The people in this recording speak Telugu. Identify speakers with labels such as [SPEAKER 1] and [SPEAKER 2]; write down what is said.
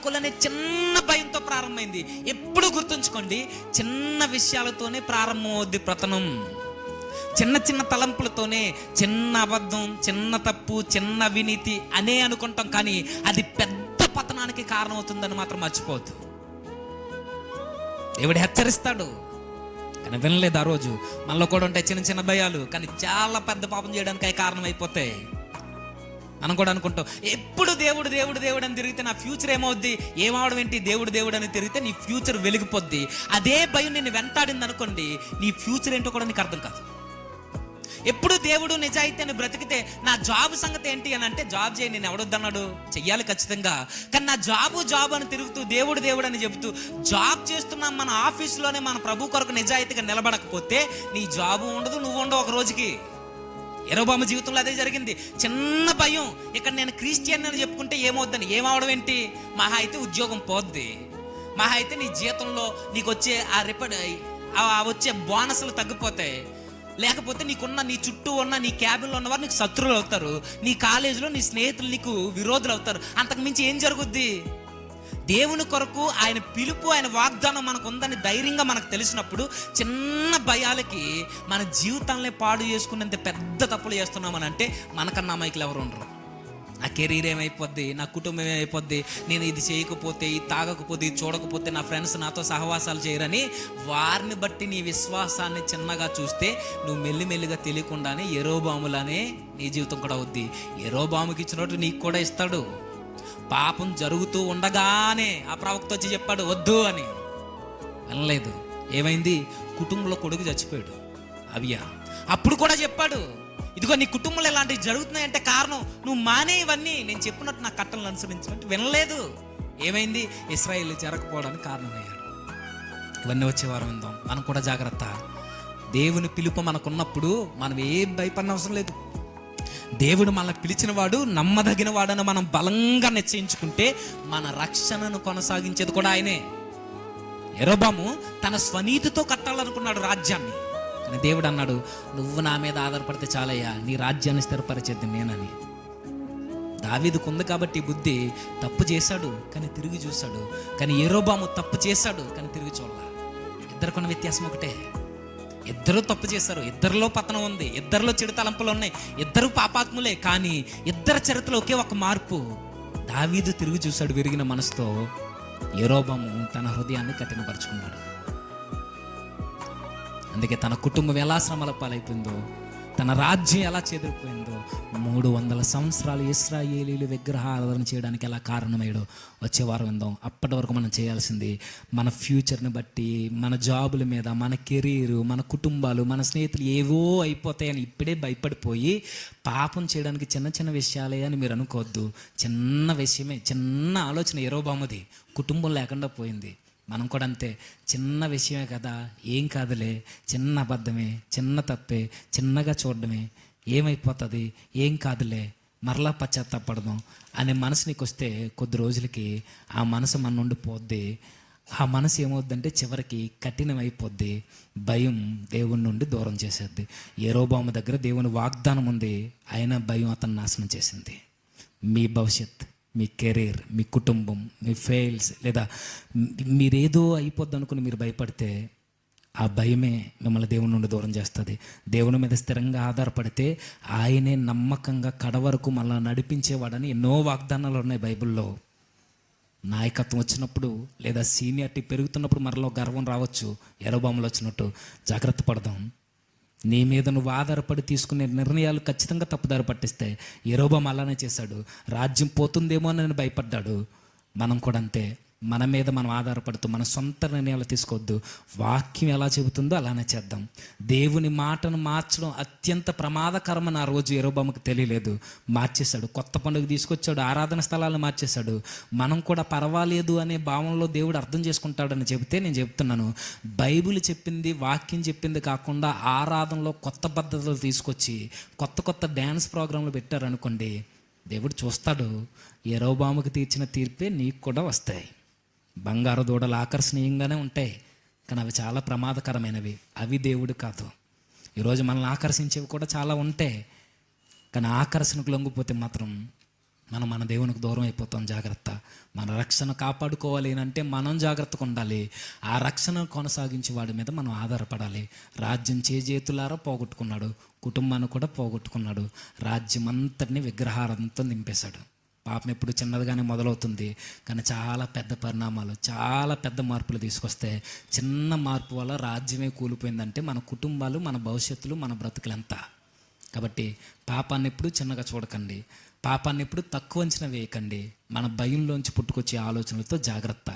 [SPEAKER 1] చేసుకోవాలనే చిన్న భయంతో ప్రారంభమైంది. ఎప్పుడు గుర్తుంచుకోండి, చిన్న విషయాలతోనే ప్రారంభమవుద్ది పతనం. చిన్న చిన్న తలంపులతోనే చిన్న అబద్ధం, చిన్న తప్పు, చిన్న అవినీతి అనే అనుకుంటాం, కానీ అది పెద్ద పతనానికి కారణం అవుతుందని మాత్రం మర్చిపోవద్దు. దేవుడు హెచ్చరిస్తాడు కానీ వినలేదు. ఆ రోజు మనలో కూడా ఉంటాయి చిన్న చిన్న భయాలు, కానీ చాలా పెద్ద పాపం చేయడానికి అవి కారణం అయిపోతాయి. మనం కూడా అనుకుంటాం ఎప్పుడు దేవుడు దేవుడు దేవుడు అని తిరిగితే నా ఫ్యూచర్ ఏమవుద్ది, ఏమవడం ఏంటి, దేవుడు దేవుడు అని తిరిగితే నీ ఫ్యూచర్ వెలిగిపోద్ది. అదే భయం నిన్ను వెంటాడింది అనుకోండి, నీ ఫ్యూచర్ ఏంటో కూడా నీకు అర్థం కాదు. ఎప్పుడు దేవుడు నిజాయితీ అని బ్రతికితే నా జాబ్ సంగతి ఏంటి అని అంటే, జాబ్ చేయి, నేను ఎవడొద్దన్నాడు, చెయ్యాలి ఖచ్చితంగా. కానీ నా జాబ్ అని తిరుగుతూ దేవుడు దేవుడు అని చెబుతూ జాబ్ చేస్తున్నాం మన ఆఫీసులోనే మన ప్రభు కొరకు నిజాయితీగా నిలబడకపోతే నీ జాబు ఉండదు, నువ్వు ఉండవు ఒక రోజుకి. యెరోబాము జీవితంలో అదే జరిగింది. చిన్న భయం, ఇక్కడ నేను క్రిస్టియన్ అని చెప్పుకుంటే ఏమవుద్దని. ఏమవడం ఏంటి, మహా అయితే ఉద్యోగం పోద్ది, మహా అయితే నీ జీతంలో నీకు వచ్చే వచ్చే బోనస్లు తగ్గిపోతాయి, లేకపోతే నీ చుట్టూ ఉన్న నీ క్యాబిన్లో ఉన్నవారు నీకు శత్రువులు అవుతారు, నీ కాలేజీలో నీ స్నేహితులు నీకు విరోధులు అవుతారు. అంతకు మించి ఏం జరుగుద్ది? దేవుని కొరకు ఆయన పిలుపు, ఆయన వాగ్దానం మనకు ఉందని ధైర్యంగా మనకు తెలిసినప్పుడు చిన్న భయాలకి మన జీవితాలని పాడు చేసుకునేంత పెద్ద తప్పులు చేస్తున్నామని అంటే మనకన్నా అమాయకులు ఎవరు ఉండరు. నా కెరీర్ ఏమైపోద్ది, నా కుటుంబం ఏమైపోద్ది, నేను ఇది చేయకపోతే, ఇది తాగకపోతే, ఇది చూడకపోతే నా ఫ్రెండ్స్ నాతో సహవాసాలు చేయరని వారిని బట్టి నీ విశ్వాసాన్ని చిన్నగా చూస్తే నువ్వు మెల్లిమెల్లిగా తెలియకుండానే యెరోబాములానే నీ జీవితం కూడా అవుద్ది. యెరోబాముకి ఇచ్చినట్టు నీకు కూడా ఇస్తాడు. పాపం జరుగుతూ ఉండగానే ఆ ప్రవక్త వచ్చి చెప్పాడు వద్దు అని. అనలేదు. ఏమైంది? కుటుంబంలో కొడుకు చచ్చిపోయాడు అవియా. అప్పుడు కూడా చెప్పాడు, ఇదిగో నీ కుటుంబంలో ఇలాంటివి జరుగుతున్నాయంటే కారణం నువ్వు మానే ఇవన్నీ, నేను చెప్పినట్టు నా కట్టలను అనుసరించినట్టు వినలేదు. ఏమైంది? ఇశ్రాయేలు జరగకపోవడానికి కారణమయ్యాడు. ఇవన్నీ వచ్చే వారం విందాం. మనం కూడా జాగ్రత్త. దేవుని పిలుపు మనకున్నప్పుడు మనం ఏం భయపడిన అవసరం లేదు. దేవుడు మనల్ని పిలిచిన వాడు, నమ్మదగిన వాడని మనం బలంగా నిశ్చయించుకుంటే మన రక్షణను కొనసాగించేది కూడా ఆయనే. యెరోబాము తన స్వనీతితో కట్టాలనుకున్నాడు రాజ్యాన్ని, కానీ దేవుడు అన్నాడు, నువ్వు నా మీద ఆధారపడితే చాలయ్యా, నీ రాజ్యాన్ని స్థిరపరిచేద్ది నేనని. దావీదుకు ఉంది కాబట్టి బుద్ధి. తప్పు చేశాడు కానీ తిరిగి చూశాడు. కానీ యెరోబాము తప్పు చేశాడు కానీ తిరిగి చూడాల. ఇద్దరికున్న వ్యత్యాసం ఒకటే. ఇద్దరు తప్పు చేశారు, ఇద్దరిలో పతనం ఉంది, ఇద్దరిలో చెడు తలంపులు ఉన్నాయి, ఇద్దరు పాపాత్ములే. కానీ ఇద్దరి చరిత్రలో ఒకే ఒక మార్పు. దావీదు తిరిగి చూశాడు విరిగిన మనసుతో, యెరోబాము తన హృదయాన్ని కఠినపరుచుకున్నాడు. అందుకే తన కుటుంబం ఎలా శ్రమల పాలైపోయిందో, తన రాజ్యం ఎలా చెదిరిపోయిందో, 300 సంవత్సరాలు ఇశ్రాయేలీలు విగ్రహారాధన చేయడానికి ఎలా కారణమయ్యాడో వచ్చే వారం విందాం. అప్పటి వరకు మనం చేయాల్సింది మన ఫ్యూచర్ని బట్టి, మన జాబుల మీద, మన కెరీరు, మన కుటుంబాలు, మన స్నేహితులు ఏవో అయిపోతాయని ఇప్పుడే భయపడిపోయి పాపం చేయడానికి చిన్న చిన్న విషయాలే అని మీరు అనుకోవద్దు. చిన్న విషయమే, చిన్న ఆలోచన యెరోబాముది కుటుంబం లేకుండా పోయింది. మనం కూడా అంతే. చిన్న విషయమే కదా, ఏం కాదులే, చిన్న అబద్ధమే, చిన్న తప్పే, చిన్నగా చూడడమే, ఏమైపోతుంది, ఏం కాదులే, మరలా పశ్చాత్తాపడదాం అనే మనసు నీకు వస్తే కొద్ది రోజులకి ఆ మనసు మన నుండి పోద్ది. ఆ మనసు ఏమవుద్దంటే చివరికి కఠినమైపోద్ది. భయం దేవుని నుండి దూరం చేసేద్ది. యెరోబాము దగ్గర దేవుని వాగ్దానం ఉంది, అయినా భయం అతను నాశనం చేసింది. మీ భవిష్యత్, మీ కెరీర్, మీ కుటుంబం, మీ ఫెయిల్స్, లేదా మీరేదో అయిపోద్ది అనుకుని మీరు భయపడితే ఆ భయమే మిమ్మల్ని దేవుని నుండి దూరం చేస్తుంది. దేవుని మీద స్థిరంగా ఆధారపడితే ఆయనే నమ్మకంగా కడవరకు మళ్ళీ నడిపించేవాడని ఎన్నో వాగ్దానాలు ఉన్నాయి బైబిల్లో. నాయకత్వం వచ్చినప్పుడు లేదా సీనియారిటీ పెరుగుతున్నప్పుడు మనలో గర్వం రావచ్చు. యెరోబాములో వచ్చినట్టు జాగ్రత్త పడదాం. నీ మీద నువ్వు ఆధారపడి తీసుకునే నిర్ణయాలు ఖచ్చితంగా తప్పుదారి పట్టిస్తాయి. యెరోబాము అలానే చేశాడు. రాజ్యం పోతుందేమో అని భయపడ్డాడు. మనం కూడా అంతే. మన మీద మనం ఆధారపడుతూ మన సొంత నిర్ణయాలు తీసుకోవద్దు. వాక్యం ఎలా చెబుతుందో అలానే చేద్దాం. దేవుని మాటను మార్చడం అత్యంత ప్రమాదకరమని ఆ రోజు యెరోబాముకి తెలియలేదు. మార్చేశాడు. కొత్త పండుగ తీసుకొచ్చాడు, ఆరాధన స్థలాలను మార్చేశాడు. మనం కూడా పర్వాలేదు అనే భావంలో దేవుడు అర్థం చేసుకుంటాడని చెబితే నేను చెప్తున్నాను, బైబిల్ చెప్పింది, వాక్యం చెప్పింది కాకుండా ఆరాధనలో కొత్త పద్ధతులు తీసుకొచ్చి కొత్త కొత్త డ్యాన్స్ ప్రోగ్రాంలు పెట్టారనుకోండి, దేవుడు చూస్తాడు. యెరోబాముకి తీర్చిన తీర్పే నీకు కూడా వస్తాయి. బంగారు దూడలు ఆకర్షణీయంగానే ఉంటాయి, కానీ అవి చాలా ప్రమాదకరమైనవి. అవి దేవుడు కాదు. ఈరోజు మనల్ని ఆకర్షించేవి కూడా చాలా ఉంటాయి, కానీ ఆకర్షణకు లొంగిపోతే మాత్రం మనం మన దేవునికి దూరం అయిపోతాం. జాగ్రత్త. మన రక్షణ కాపాడుకోవాలి అంటే మనం జాగ్రత్తగా ఉండాలి. ఆ రక్షణ కొనసాగించే వాడి మీద మనం ఆధారపడాలి. రాజ్యం చేజేతులారా పోగొట్టుకున్నాడు, కుటుంబాన్ని కూడా పోగొట్టుకున్నాడు, రాజ్యం అంతటిని విగ్రహారంతో నింపేశాడు. పాపం ఎప్పుడు చిన్నదిగానే మొదలవుతుంది, కానీ చాలా పెద్ద పరిణామాలు, చాలా పెద్ద మార్పులు తీసుకొస్తే చిన్న మార్పు వల్ల రాజ్యమే కూలిపోయిందంటే మన కుటుంబాలు, మన భవిష్యత్తులు, మన బ్రతుకులంతా. కాబట్టి పాపాన్ని ఎప్పుడు చిన్నగా చూడకండి, పాపాన్ని ఎప్పుడు తక్కువ అంచనా వేయకండి. మన భయంలోంచి పుట్టుకొచ్చే ఆలోచనలతో జాగ్రత్త.